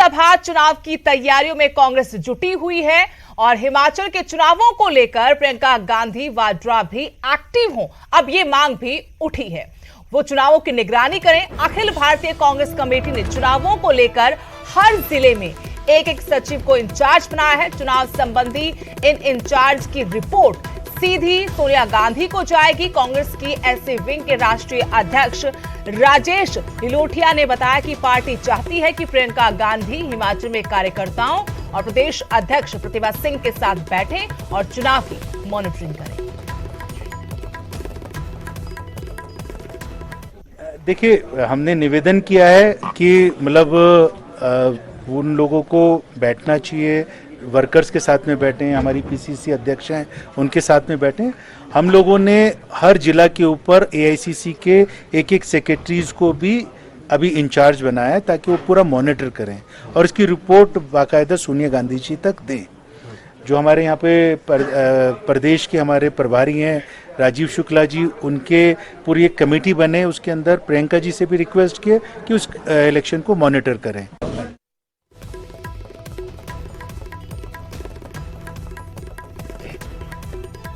विधानसभा चुनाव की तैयारियों में कांग्रेस जुटी हुई है और हिमाचल के चुनावों को लेकर प्रियंका गांधी वाड्रा भी एक्टिव हों, अब ये मांग भी उठी है। वो चुनावों की निगरानी करें। अखिल भारतीय कांग्रेस कमेटी ने चुनावों को लेकर हर जिले में एक एक सचिव को इंचार्ज बनाया है। चुनाव संबंधी इन इंचार्ज की रिपोर्ट सीधी सोनिया गांधी को जाएगी। कांग्रेस की ऐसे विंग के राष्ट्रीय अध्यक्ष राजेश लिलोठिया ने बताया कि पार्टी चाहती है कि प्रियंका गांधी हिमाचल में कार्यकर्ताओं और प्रदेश अध्यक्ष प्रतिभा सिंह के साथ बैठें और चुनाव की मॉनिटरिंग करें। देखिए, हमने निवेदन किया है कि मतलब उन लोगों को बैठना चाहिए, वर्कर्स के साथ में बैठें, हमारी पीसीसी अध्यक्ष हैं उनके साथ में बैठें। हम लोगों ने हर जिला के ऊपर एआईसीसी के एक एक सेक्रेटरीज को भी अभी इंचार्ज बनाया है ताकि वो पूरा मॉनिटर करें और इसकी रिपोर्ट बाकायदा सोनिया गांधी जी तक दें। जो हमारे यहाँ पे प्रदेश के हमारे प्रभारी हैं राजीव शुक्ला जी, उनके पूरी एक कमेटी बने, उसके अंदर प्रियंका जी से भी रिक्वेस्ट किए कि उस इलेक्शन को मॉनिटर करें।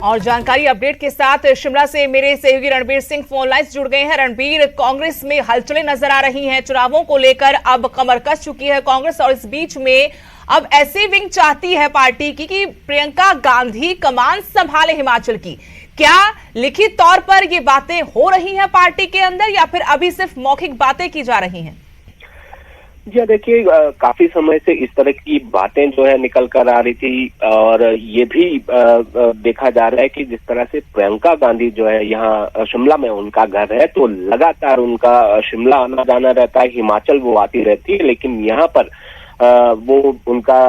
और जानकारी अपडेट के साथ शिमला से मेरे सहयोगी रणबीर सिंह फोन लाइन से जुड़ गए हैं। रणबीर, कांग्रेस में हलचलें नजर आ रही हैं, चुनावों को लेकर अब कमर कस चुकी है कांग्रेस और इस बीच में अब ऐसी विंग चाहती है पार्टी की कि प्रियंका गांधी कमान संभाले हिमाचल की। क्या लिखित तौर पर ये बातें हो रही हैं पार्टी के अंदर या फिर अभी सिर्फ मौखिक बातें की जा रही हैं? जी देखिए, काफी समय से इस तरह की बातें जो है निकल कर आ रही थी और ये भी देखा जा रहा है कि जिस तरह से प्रियंका गांधी जो है यहाँ शिमला में उनका घर है, तो लगातार उनका शिमला आना जाना रहता है, हिमाचल वो आती रहती है, लेकिन यहाँ पर वो उनका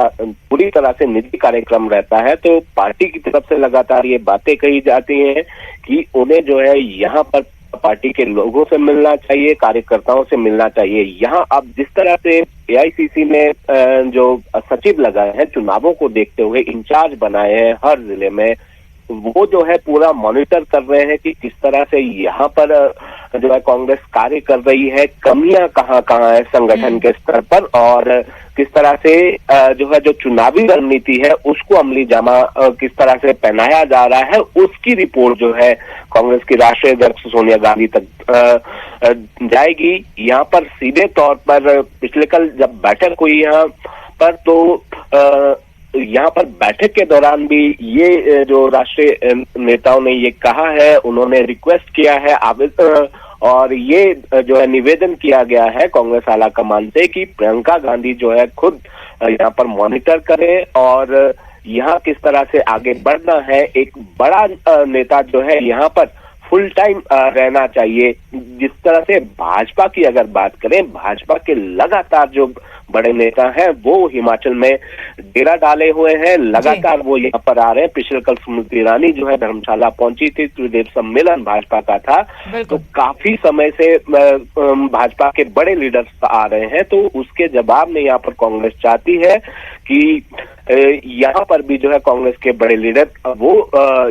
पूरी तरह से निजी कार्यक्रम रहता है। तो पार्टी की तरफ से लगातार ये बातें कही जाती हैं कि उन्हें जो है यहाँ पर पार्टी के लोगों से मिलना चाहिए, कार्यकर्ताओं से मिलना चाहिए। यहाँ अब जिस तरह से एआईसीसी ने जो सचिव लगाए हैं, चुनावों को देखते हुए इंचार्ज बनाए हैं हर जिले में, वो जो है पूरा मॉनिटर कर रहे हैं कि किस तरह से यहाँ पर जो है कांग्रेस कार्य कर रही है, कमियां कहाँ है संगठन के स्तर पर और किस तरह से जो है जो चुनावी रणनीति है उसको अमली जामा किस तरह से पहनाया जा रहा है, उसकी रिपोर्ट जो है कांग्रेस की राष्ट्रीय अध्यक्ष सोनिया गांधी तक जाएगी। यहाँ पर सीधे तौर पर पिछले कल जब बैठक हुई यहाँ पर, तो यहाँ पर बैठक के दौरान भी ये जो राष्ट्रीय नेताओं ने ये कहा है, उन्होंने रिक्वेस्ट किया है और ये जो है निवेदन किया गया है कांग्रेस आला कमान से कि प्रियंका गांधी जो है खुद यहाँ पर मॉनिटर करे और यहाँ किस तरह से आगे बढ़ना है। एक बड़ा नेता जो है यहाँ पर फुल टाइम रहना चाहिए। जिस तरह से भाजपा की अगर बात करें, भाजपा के लगातार जो बड़े नेता हैं वो हिमाचल में डेरा डाले हुए हैं, लगातार वो यहाँ पर आ रहे हैं। पिछले कल स्मृति ईरानी जो है धर्मशाला पहुंची थी, त्रिदेव सम्मेलन भाजपा का था, तो काफी समय से भाजपा के बड़े लीडर्स आ रहे हैं। तो उसके जवाब में यहाँ पर कांग्रेस चाहती है कि यहाँ पर भी जो है कांग्रेस के बड़े लीडर वो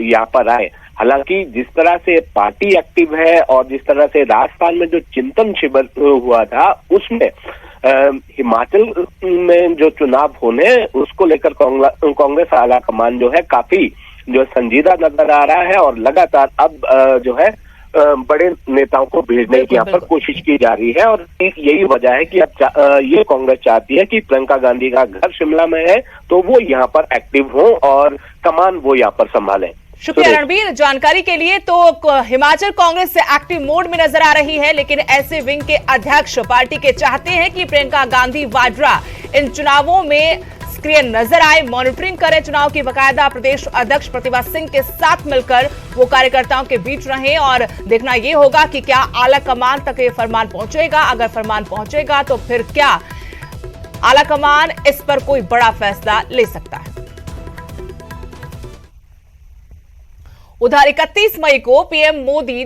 यहाँ पर आए। हालांकि जिस तरह से पार्टी एक्टिव है और जिस तरह से राजस्थान में जो चिंतन शिविर हुआ था, उसमें हिमाचल में जो चुनाव होने उसको लेकर कांग्रेस आला कमान जो है काफी जो संजीदा नजर आ रहा है और लगातार अब जो है बड़े नेताओं को भेजने की यहाँ पर कोशिश की जा रही है। और एक यही वजह है कि अब ये कांग्रेस चाहती है कि प्रियंका गांधी का घर शिमला में है तो वो यहाँ पर एक्टिव हो और कमान वो यहाँ पर संभालें। शुक्रिया रणबीर जानकारी के लिए। तो हिमाचल कांग्रेस से एक्टिव मोड में नजर आ रही है, लेकिन ऐसे विंग के अध्यक्ष पार्टी के चाहते हैं कि प्रियंका गांधी वाड्रा इन चुनावों में सक्रिय नजर आए, मॉनिटरिंग करें चुनाव की। बाकायदा प्रदेश अध्यक्ष प्रतिभा सिंह के साथ मिलकर वो कार्यकर्ताओं के बीच रहें और देखना ये होगा कि क्या आला कमान तक ये फरमान पहुंचेगा। अगर फरमान पहुंचेगा तो फिर क्या आला कमान इस पर कोई बड़ा फैसला ले सकता है। उधर 31 मई को पीएम मोदी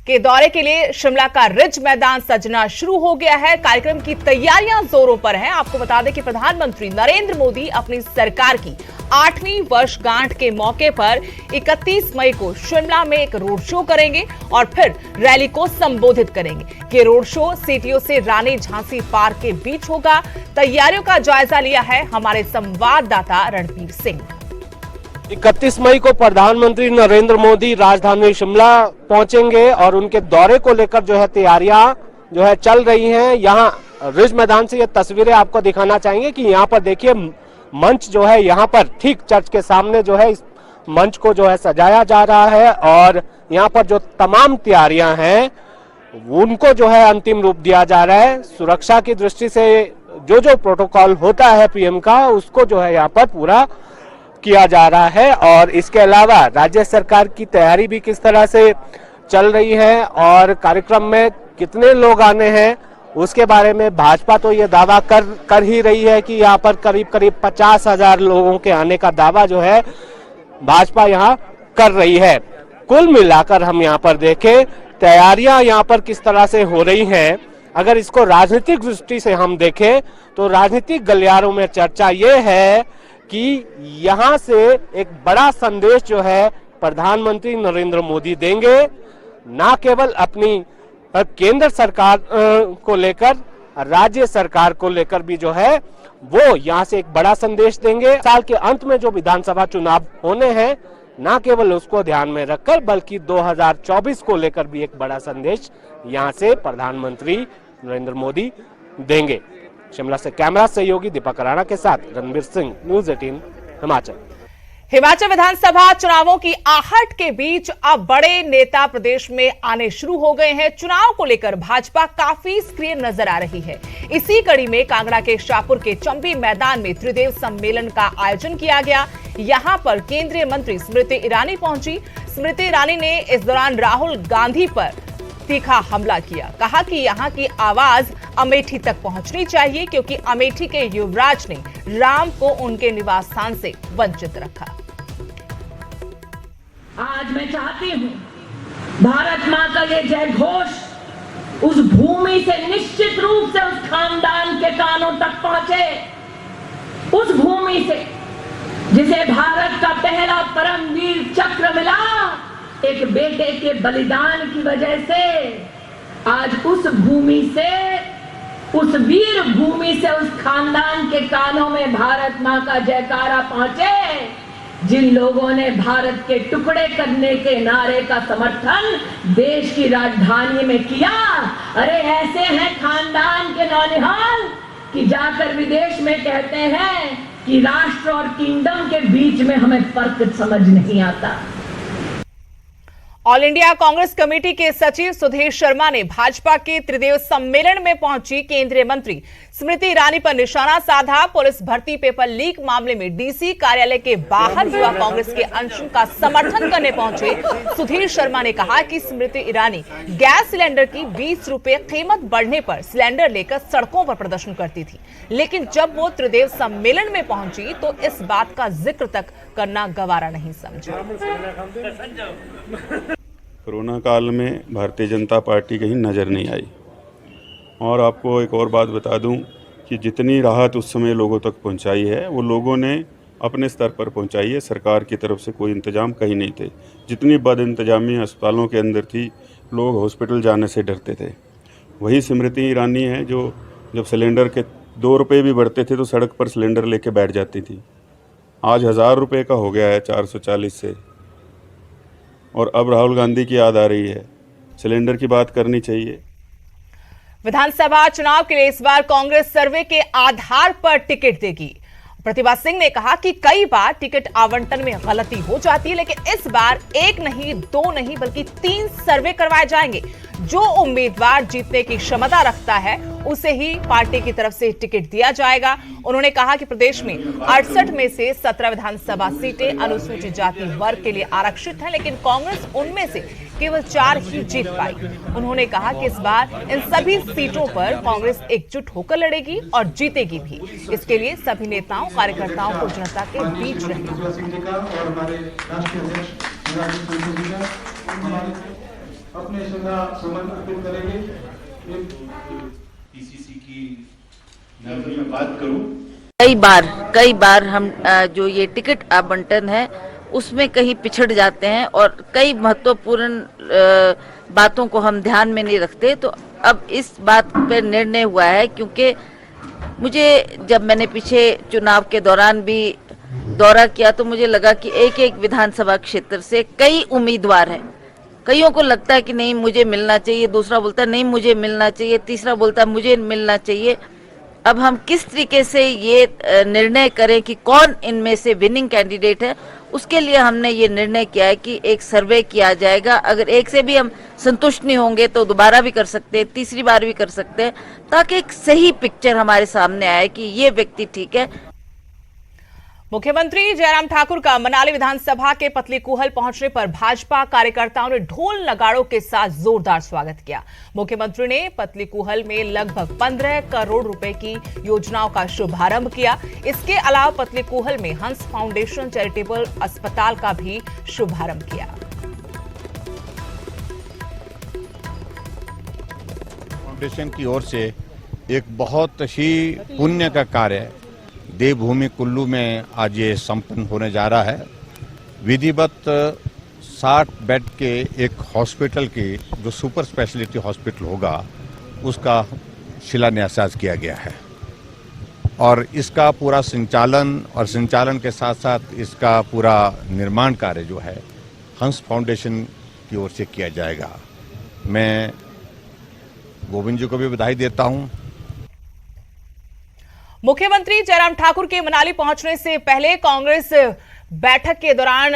के दौरे के लिए शिमला का रिज मैदान सजना शुरू हो गया है। कार्यक्रम की तैयारियां जोरों पर हैं। आपको बता दें कि प्रधानमंत्री नरेंद्र मोदी अपनी सरकार की 8वीं वर्षगांठ के मौके पर 31 मई को शिमला में एक रोड शो करेंगे और फिर रैली को संबोधित करेंगे। ये रोड शो सीटीओ से रानी झांसी पार्क के बीच होगा। तैयारियों का जायजा लिया है हमारे संवाददाता रणबीर सिंह। 31 मई को प्रधानमंत्री नरेंद्र मोदी राजधानी शिमला पहुंचेंगे और उनके दौरे को लेकर जो है तैयारियां जो है चल रही हैं। यहाँ रिज मैदान से ये तस्वीरें आपको दिखाना चाहेंगे कि यहाँ पर देखिए मंच जो है यहाँ पर ठीक चर्च के सामने जो है इस मंच को जो है सजाया जा रहा है और यहाँ पर जो तमाम तैयारियां हैं उनको जो है अंतिम रूप दिया जा रहा है। सुरक्षा की दृष्टि से जो जो प्रोटोकॉल होता है पीएम का उसको जो है यहाँ पर पूरा किया जा रहा है और इसके अलावा राज्य सरकार की तैयारी भी किस तरह से चल रही है और कार्यक्रम में कितने लोग आने हैं उसके बारे में भाजपा तो ये दावा कर ही रही है कि यहाँ पर करीब 50,000 लोगों के आने का दावा जो है भाजपा यहाँ कर रही है। कुल मिलाकर हम यहाँ पर देखें तैयारियां यहाँ पर किस तरह से हो रही हैं। अगर इसको राजनीतिक दृष्टि से हम देखें तो राजनीतिक गलियारों में चर्चा ये है कि यहाँ से एक बड़ा संदेश जो है प्रधानमंत्री नरेंद्र मोदी देंगे, ना केवल अपनी केंद्र सरकार को लेकर राज्य सरकार को लेकर भी जो है वो यहाँ से एक बड़ा संदेश देंगे। साल के अंत में जो विधानसभा चुनाव होने हैं ना केवल उसको ध्यान में रखकर बल्कि 2024 को लेकर भी एक बड़ा संदेश यहाँ से प्रधानमंत्री नरेंद्र मोदी देंगे। शिमला से कैमरा सहयोगी दीपक राणा के साथ रणबीर सिंह, न्यूज़ 18 हिमाचल। हिमाचल विधानसभा चुनावों की आहट के बीच अब बड़े नेता प्रदेश में आने शुरू हो गए हैं। चुनाव को लेकर भाजपा काफी सक्रिय नजर आ रही है। इसी कड़ी में कांगड़ा के शाहपुर के चंबी मैदान में त्रिदेव सम्मेलन का आयोजन किया गया। यहां पर केंद्रीय मंत्री स्मृति ईरानी पहुंची। स्मृति ईरानी ने इस दौरान राहुल गांधी पर तीखा हमला किया। कहा कि यहां की आवाज अमेठी तक पहुंचनी चाहिए क्योंकि अमेठी के युवराज ने राम को उनके निवास स्थान से वंचित रखा। आज मैं चाहती हूं भारत मां का ये जय घोष उस भूमि से निश्चित रूप से उस खानदान के कानों तक पहुंचे, उस भूमि से जिसे भारत का पहला परमवीर चक्र मिला एक बेटे के बलिदान की वजह से। आज उस भूमि से, उस वीर भूमि से उस खानदान के कानों में भारत मां का जयकारा पहुंचे। जिन लोगों ने भारत के टुकड़े करने के नारे का समर्थन देश की राजधानी में किया, अरे ऐसे हैं खानदान के नौनिहाल कि जाकर विदेश में कहते हैं कि राष्ट्र और किंगडम के बीच में हमें फर्क समझ नहीं आता। ऑल इंडिया कांग्रेस कमेटी के सचिव सुधीर शर्मा ने भाजपा के त्रिदेव सम्मेलन में पहुंची केंद्रीय मंत्री स्मृति ईरानी पर निशाना साधा। पुलिस भर्ती पेपर लीक मामले में डीसी कार्यालय के बाहर युवा कांग्रेस के अनशन का समर्थन करने पहुंचे सुधीर शर्मा ने कहा कि स्मृति ईरानी गैस सिलेंडर की 20 रुपए कीमत बढ़ने पर सिलेंडर लेकर सड़कों पर प्रदर्शन करती थी, लेकिन जब वो त्रिदेव सम्मेलन में पहुंची तो इस बात का जिक्र तक करना गवारा नहीं समझा। कोरोना काल में भारतीय जनता पार्टी कहीं नज़र नहीं आई। और आपको एक और बात बता दूं कि जितनी राहत उस समय लोगों तक पहुंचाई है वो लोगों ने अपने स्तर पर पहुंचाई है। सरकार की तरफ से कोई इंतजाम कहीं नहीं थे। जितनी बद इंतजामी अस्पतालों के अंदर थी, लोग हॉस्पिटल जाने से डरते थे। वही स्मृति ईरानी है जो जब सिलेंडर के 2 रुपये भी बढ़ते थे तो सड़क पर सिलेंडर लेके बैठ जाती थी। आज 1000 रुपये का हो गया है 440 से। और अब राहुल गांधी की याद आ रही है। सिलेंडर की बात करनी चाहिए। विधानसभा चुनाव के लिए इस बार कांग्रेस सर्वे के आधार पर टिकट देगी। प्रतिभा सिंह ने कहा कि कई बार टिकट आवंटन में गलती हो जाती है, लेकिन इस बार 1 नहीं 2 नहीं बल्कि 3 सर्वे करवाए जाएंगे। जो उम्मीदवार जीतने की क्षमता रखता है उसे ही पार्टी की तरफ से टिकट दिया जाएगा। उन्होंने कहा कि प्रदेश में 68 में से 17 विधानसभा सीटें अनुसूचित जाति वर्ग के लिए आरक्षित हैं, लेकिन कांग्रेस उनमें से केवल 4 ही जीत पाई। उन्होंने कहा कि इस बार इन सभी सीटों पर कांग्रेस एकजुट होकर लड़ेगी और जीतेगी भी। इसके लिए सभी नेताओं कार्यकर्ताओं को जनता के बीच रहना अपने समर्पित करेंगे। पीसीसी की मैं बात करूं कई बार हम जो ये टिकट आवंटन है उसमें कहीं पिछड़ जाते हैं और कई महत्वपूर्ण बातों को हम ध्यान में नहीं रखते। तो अब इस बात पर निर्णय हुआ है, क्योंकि मुझे जब मैंने पीछे चुनाव के दौरान भी दौरा किया तो मुझे लगा कि एक एक विधानसभा क्षेत्र से कई उम्मीदवार हैं। कईयों को लगता है कि नहीं मुझे मिलना चाहिए, दूसरा बोलता है नहीं मुझे मिलना चाहिए, तीसरा बोलता है मुझे मिलना चाहिए। अब हम किस तरीके से ये निर्णय करें कि कौन इनमें से विनिंग कैंडिडेट है, उसके लिए हमने ये निर्णय किया है कि एक सर्वे किया जाएगा। अगर एक से भी हम संतुष्ट नहीं होंगे तो दोबारा भी कर सकते हैं, तीसरी बार भी कर सकते हैं, ताकि एक सही पिक्चर हमारे सामने आए कि ये व्यक्ति ठीक है। मुख्यमंत्री जयराम ठाकुर का मनाली विधानसभा के पतलीकूहल पहुंचने पर भाजपा कार्यकर्ताओं ने ढोल नगाड़ों के साथ जोरदार स्वागत किया। मुख्यमंत्री ने पतलीकूहल में लगभग 15 करोड़ रुपए की योजनाओं का शुभारंभ किया। इसके अलावा पतलीकूहल में हंस फाउंडेशन चैरिटेबल अस्पताल का भी शुभारंभ किया। फाउंडेशन की ओर से एक बहुत ही पुण्य का कार्य देवभूमि कुल्लू में आज ये संपन्न होने जा रहा है। विधिवत 60 बेड के एक हॉस्पिटल की जो सुपर स्पेशलिटी हॉस्पिटल होगा उसका शिलान्यास आज किया गया है और इसका पूरा संचालन के साथ साथ इसका पूरा निर्माण कार्य जो है हंस फाउंडेशन की ओर से किया जाएगा। मैं गोविंद जी को भी बधाई देता हूं। मुख्यमंत्री जयराम ठाकुर के मनाली पहुंचने से पहले कांग्रेस बैठक के दौरान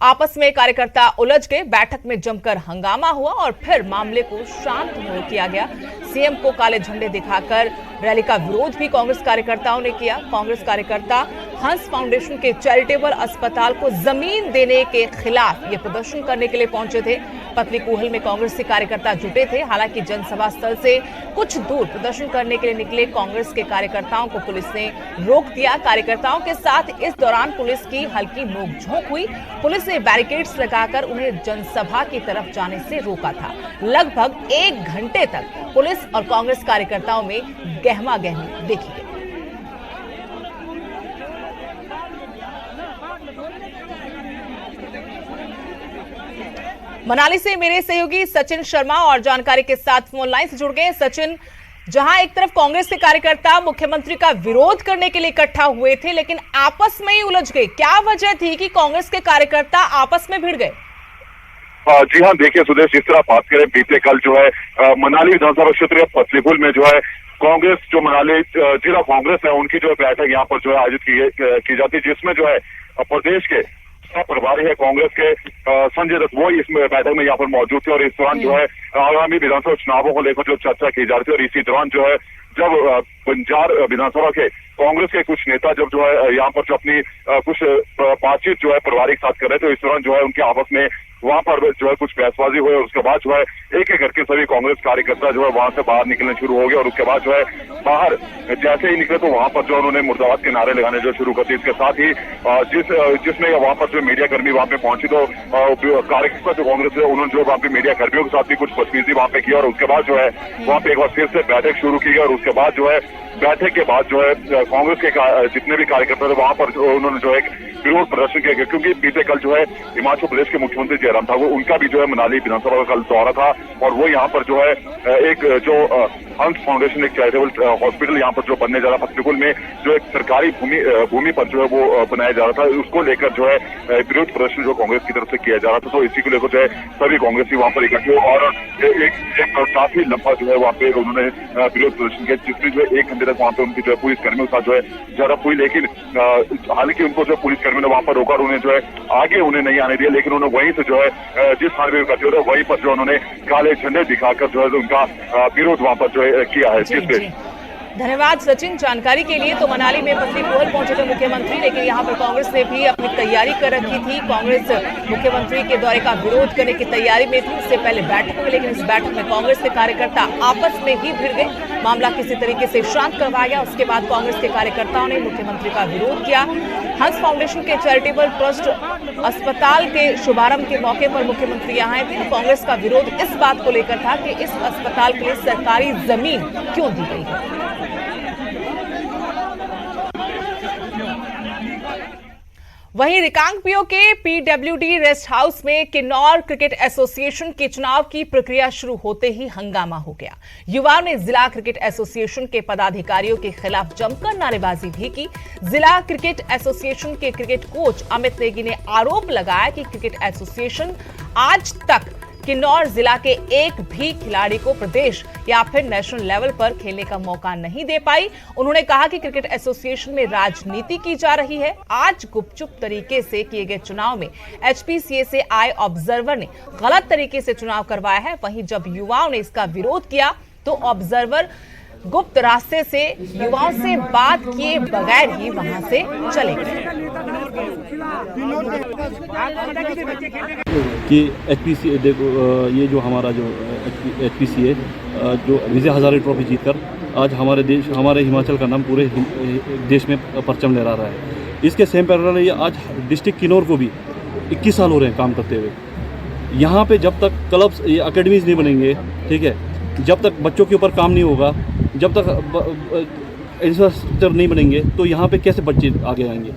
आपस में कार्यकर्ता उलझ गए। बैठक में जमकर हंगामा हुआ और फिर मामले को शांत किया गया। सीएम को काले झंडे दिखाकर रैली का विरोध भी कांग्रेस कार्यकर्ताओं ने किया। कांग्रेस कार्यकर्ता हंस फाउंडेशन के चैरिटेबल अस्पताल को जमीन देने के खिलाफ ये प्रदर्शन करने के लिए पहुंचे थे। पतलीकूहल में कांग्रेस के कार्यकर्ता जुटे थे। हालांकि जनसभा स्थल से कुछ दूर प्रदर्शन करने के लिए निकले कांग्रेस के कार्यकर्ताओं को पुलिस ने रोक दिया। कार्यकर्ताओं के साथ इस दौरान पुलिस की हल्की नोकझोंक हुई। पुलिस ने बैरिकेड्स लगाकर उन्हें जनसभा की तरफ जाने से रोका था। लगभग 1 घंटे तक पुलिस और कांग्रेस कार्यकर्ताओं में गहमा गहमी देखी गई। मनाली से मेरे सहयोगी सचिन शर्मा और जानकारी के साथ फोन लाइन से जुड़ गए। सचिन, जहां एक तरफ कांग्रेस के कार्यकर्ता मुख्यमंत्री का विरोध करने के लिए इकट्ठा हुए थे लेकिन आपस में ही उलझ गए, क्या वजह थी कि कांग्रेस के कार्यकर्ता आपस में भिड़ गए? जी हाँ, देखिए सुदेश, जिस तरह बात करें बीते कल जो है मनाली विधानसभा क्षेत्र पतलीकूहल में जो है कांग्रेस जो मनाली जिला कांग्रेस है उनकी जो बैठक यहाँ पर जो है आयोजित की जाती है, जिसमें जो है प्रदेश के प्रभारी है कांग्रेस के संजय दत्त, वो इस बैठक में यहाँ पर मौजूद थे। और इस दौरान जो है आगामी विधानसभा चुनावों को लेकर जो चर्चा की जा रही थी और इसी दौरान जो है जब बंजार विधानसभा के कांग्रेस के कुछ नेता जब जो है यहाँ पर जो अपनी कुछ बातचीत जो है प्रभारी के साथ कर रहे थे, तो इस दौरान जो है उनके आपस में वहां पर जो है कुछ बहसबाजी हुई और उसके बाद जो है एक एक करके सभी कांग्रेस कार्यकर्ता जो है वहां से बाहर निकलने शुरू हो गए। और उसके बाद जो है बाहर जैसे ही निकले तो वहां पर जो उन्होंने मुर्दाबाद के नारे लगाने जो शुरू कर दिए। इसके साथ ही जिसमें वहां पर जो मीडिया कर्मी वहां पे पहुंची तो कार्यकर्ता जो कांग्रेस है उन्होंने जो वहां पे मीडिया कर्मियों के साथ भी कुछ बदतमीजी वहां पे की और उसके बाद जो है वहां पे एक बार फिर से बैठक शुरू की गई। और उसके बाद जो है बैठक के बाद जो है कांग्रेस के जितने भी कार्यकर्ता थे वहां पर उन्होंने जो है विरोध प्रदर्शन किया गया, क्योंकि बीते कल जो है हिमाचल प्रदेश के मुख्यमंत्री जयराम ठाकुर उनका भी जो है मनाली विधानसभा का कल दौरा था और वो यहाँ पर जो है एक जो हंस फाउंडेशन एक चैरिटेबल हॉस्पिटल यहाँ पर जो बनने जा रहा था पतलीकूहल में, जो एक सरकारी भूमि पर जो है वो बनाया जा रहा था, उसको लेकर जो है विरोध प्रदर्शन जो कांग्रेस की तरफ से किया जा रहा था। तो इसी को लेकर जो है सभी कांग्रेसी वहां पर इकट्ठे और एक काफी लंबा जो है वहाँ पे उन्होंने विरोध प्रदर्शन किया, जिसमें जो है 1 घंटे तक वहाँ पे उनकी जो है पुलिस कर्मियों के साथ जो है झड़प हुई। लेकिन हालांकि उनको जो पुलिस कर्मियों ने वहां पर रोका और उन्हें जो है आगे उन्हें नहीं आने दिया, लेकिन उन्होंने वहीं से जो है जिस थाने में इकट्ठे होते वहीं पर जो उन्होंने काले झंडे दिखाकर जो है उनका विरोध वहां पर जो है किया है। धन्यवाद सचिन जानकारी के लिए। तो मनाली में पतलीकूहल पहुंचे थे मुख्यमंत्री, लेकिन यहाँ पर कांग्रेस ने भी अपनी तैयारी कर रखी थी। कांग्रेस मुख्यमंत्री के दौरे का विरोध करने की तैयारी में थी। इससे पहले बैठक हुई, लेकिन इस बैठक में कांग्रेस के कार्यकर्ता आपस में ही भिड़ गए। मामला किसी तरीके से शांत करवाया गया। उसके बाद कांग्रेस के कार्यकर्ताओं ने मुख्यमंत्री का विरोध किया। हंस फाउंडेशन के चैरिटेबल ट्रस्ट अस्पताल के शुभारंभ के मौके पर मुख्यमंत्री यहाँ आए थे। कांग्रेस का विरोध इस बात को लेकर था कि इस अस्पताल के लिए सरकारी जमीन क्यों दी गई है। वहीं रिकांगपिओ के पीडब्ल्यूडी रेस्ट हाउस में किन्नौर क्रिकेट एसोसिएशन के चुनाव की प्रक्रिया शुरू होते ही हंगामा हो गया। युवाओं ने जिला क्रिकेट एसोसिएशन के पदाधिकारियों के खिलाफ जमकर नारेबाजी भी की। जिला क्रिकेट एसोसिएशन के क्रिकेट कोच अमित नेगी ने आरोप लगाया कि क्रिकेट एसोसिएशन आज तक किन्नौर जिला के एक भी खिलाड़ी को प्रदेश या फिर नेशनल लेवल पर खेलने का मौका नहीं दे पाई। उन्होंने कहा कि क्रिकेट एसोसिएशन में राजनीति की जा रही है। आज गुपचुप तरीके से किए गए चुनाव में एचपीसीए से आए ऑब्जर्वर ने गलत तरीके से चुनाव करवाया है। वहीं जब युवाओं ने इसका विरोध किया तो ऑब्जर्वर गुप्त रास्ते से युवाओं से बात किए बगैर ही वहां से चले गए। कि एचपीसीए देखो, ये जो हमारा जो एचपीसीए जो विजय हजारे ट्रॉफी जीतकर आज हमारे हिमाचल का नाम पूरे देश में परचम लहरा रहा है। इसके सेम पैरेलल ये आज डिस्ट्रिक्ट किन्नौर को भी 21 साल हो रहे हैं काम करते हुए। यहाँ पे जब तक क्लब्स ये अकेडमीज नहीं बनेंगे, ठीक है, जब तक बच्चों के ऊपर काम नहीं होगा, जब तक इंफ्रास्ट्रक्चर नहीं बनेंगे, तो यहाँ पे कैसे बच्चे आगे आएंगे।